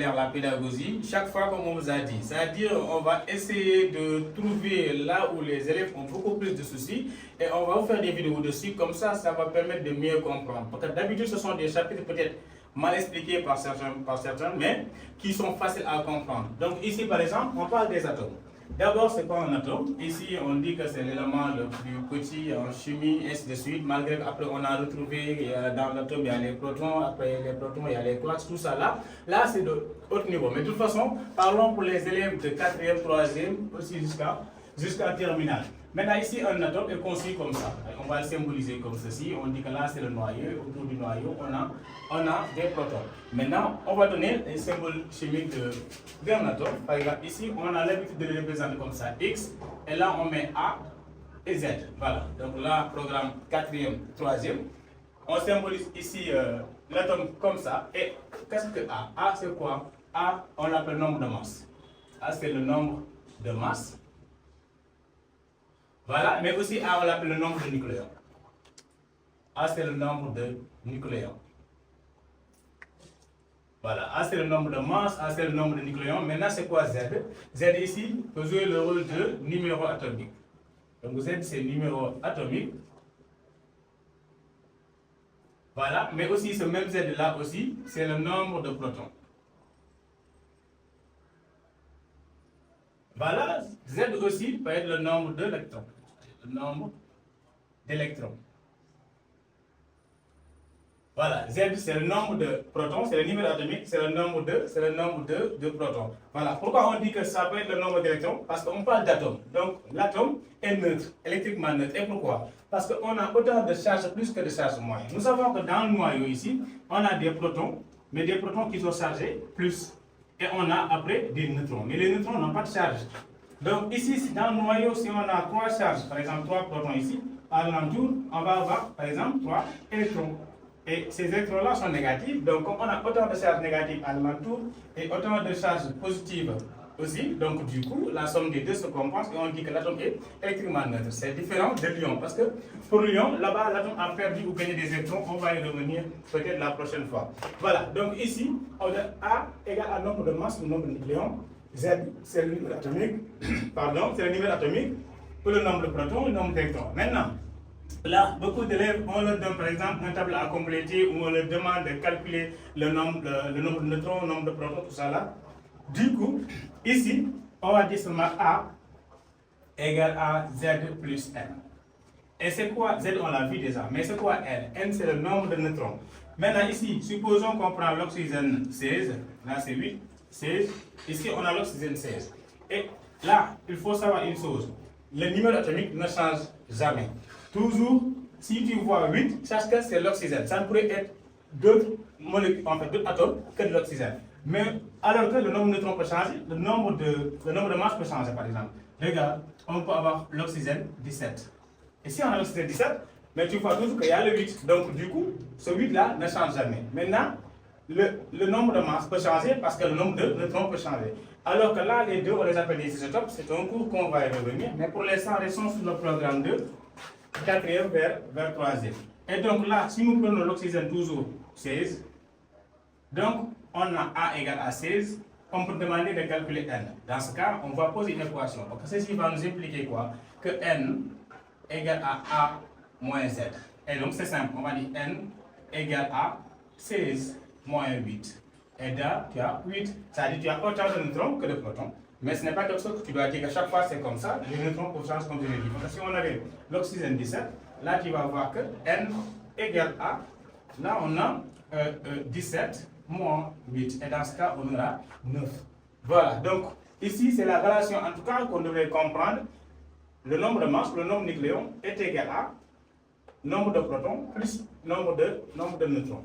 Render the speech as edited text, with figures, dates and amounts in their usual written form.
travers la pédagogie, chaque fois comme on vous a dit. C'est-à-dire, on va essayer de trouver là où les élèves ont beaucoup plus de soucis et on va vous faire des vidéos dessus, comme ça va permettre de mieux comprendre. Parce que d'habitude, ce sont des chapitres peut-être mal expliqués par certains, mais qui sont faciles à comprendre. Donc ici, par exemple, on parle des atomes. D'abord, c'est quoi un atome? Ici, on dit que c'est l'élément le plus petit en chimie, ainsi de suite, malgré qu'après, on a retrouvé dans l'atome, il y a les protons, après les protons, il y a les quarks, tout ça là. Là, c'est de haut niveau. Mais de toute façon, parlons pour les élèves de 4e, 3e, aussi jusqu'à terminale. Maintenant, ici, un atome est conçu comme ça. On va le symboliser comme ceci. On dit que là, c'est le noyau. Autour du noyau, on a des protons. Maintenant, on va donner un symbole chimique d'un atome. Par exemple, ici, on a l'habitude de le représenter comme ça, X. Et là, on met A et Z. Voilà. Donc là, programme 4e, 3e. On symbolise ici l'atome comme ça. Et qu'est-ce que A? A, c'est quoi? A, on l'appelle nombre de masse. A, c'est le nombre de masse. Voilà, mais aussi A, on l'appelle le nombre de nucléons. A, c'est le nombre de nucléons. Voilà, A, c'est le nombre de masse, A, c'est le nombre de nucléons. Maintenant, c'est quoi Z? Z ici peut jouer le rôle de numéro atomique. Donc Z, c'est numéro atomique. Voilà, mais aussi ce même Z là aussi, c'est le nombre de protons. Voilà, Z aussi peut être le nombre d'électrons. Le nombre d'électrons. Voilà, Z c'est le nombre de protons, c'est le numéro atomique, c'est le nombre de protons. Voilà, pourquoi on dit que ça peut être le nombre d'électrons? Parce qu'on parle d'atomes. Donc l'atome est neutre, électriquement neutre. Et pourquoi? Parce qu'on a autant de charges plus que de charges moins. Nous savons que dans le noyau ici, on a des protons, mais des protons qui sont chargés plus. Et on a après des neutrons. Mais les neutrons n'ont pas de charge. Donc ici, dans le noyau, si on a 3 charges, par exemple 3 protons ici, à l'entour, on va avoir par exemple 3 électrons. Et ces électrons-là sont négatifs, donc comme on a autant de charges négatives à l'entour et autant de charges positives aussi, donc du coup, la somme des deux se compense et on dit que l'atome est électriquement neutre. C'est différent de l'ion, parce que pour l'ion, là-bas, l'atome a perdu ou gagné des électrons, on va y revenir peut-être la prochaine fois. Voilà, donc ici, on a A égale à nombre de masse ou nombre de nucléons, Z, c'est le numéro atomique, pardon, c'est le numéro atomique, pour le nombre de protons, le nombre d'électrons. Maintenant, là, beaucoup d'élèves, on leur donne par exemple un tableau à compléter où on leur demande de calculer le nombre de neutrons, le nombre de protons, tout ça là. Du coup, ici, on va dire seulement A égale à Z plus N. Et c'est quoi? Z, on l'a vu déjà, mais c'est quoi N? N, c'est le nombre de neutrons. Maintenant, ici, supposons qu'on prend l'oxygène 16, là c'est 8, 16, ici on a l'oxygène 16. Et là, il faut savoir une chose, le numéro atomique ne change jamais. Toujours, si tu vois 8, sache que c'est l'oxygène. Ça ne pourrait être d'autres molécules, en fait, d'autres atomes que de l'oxygène. Mais alors que le nombre de neutrons peut changer, le nombre de masses peut changer, par exemple. Regarde, on peut avoir l'oxygène 17. Et si on a l'oxygène 17, mais tu vois toujours qu'il y a le 8. Donc, du coup, ce 8-là ne change jamais. Maintenant, le nombre de masses peut changer parce que le nombre de neutrons peut changer. Alors que là, les deux, on les appelle des isotopes. C'est un cours qu'on va y revenir. Mais pour l'instant, restons sur le programme 2. 4e vers 3e. Et donc là, si nous prenons l'oxygène toujours 16, donc on a A égale à 16, on peut demander de calculer N. Dans ce cas, on va poser une équation. Donc ceci va nous impliquer quoi? Que N égale à A moins Z. Et donc c'est simple, on va dire N égale à 16 moins 8. Et là, tu as 8. C'est-à-dire que tu as autant de neutrons que de protons. Mais ce n'est pas quelque chose que tu dois dire que chaque fois c'est comme ça, les neutrons peuvent changer comme je l'ai dit. Parce que si on avait l'oxygène 17, là tu vas voir que N égale à, là on a 17 moins 8. Et dans ce cas, on aura 9. Voilà, donc ici c'est la relation en tout cas qu'on devrait comprendre. Le nombre de masses, le nombre de nucléons est égal à nombre de protons plus nombre de neutrons.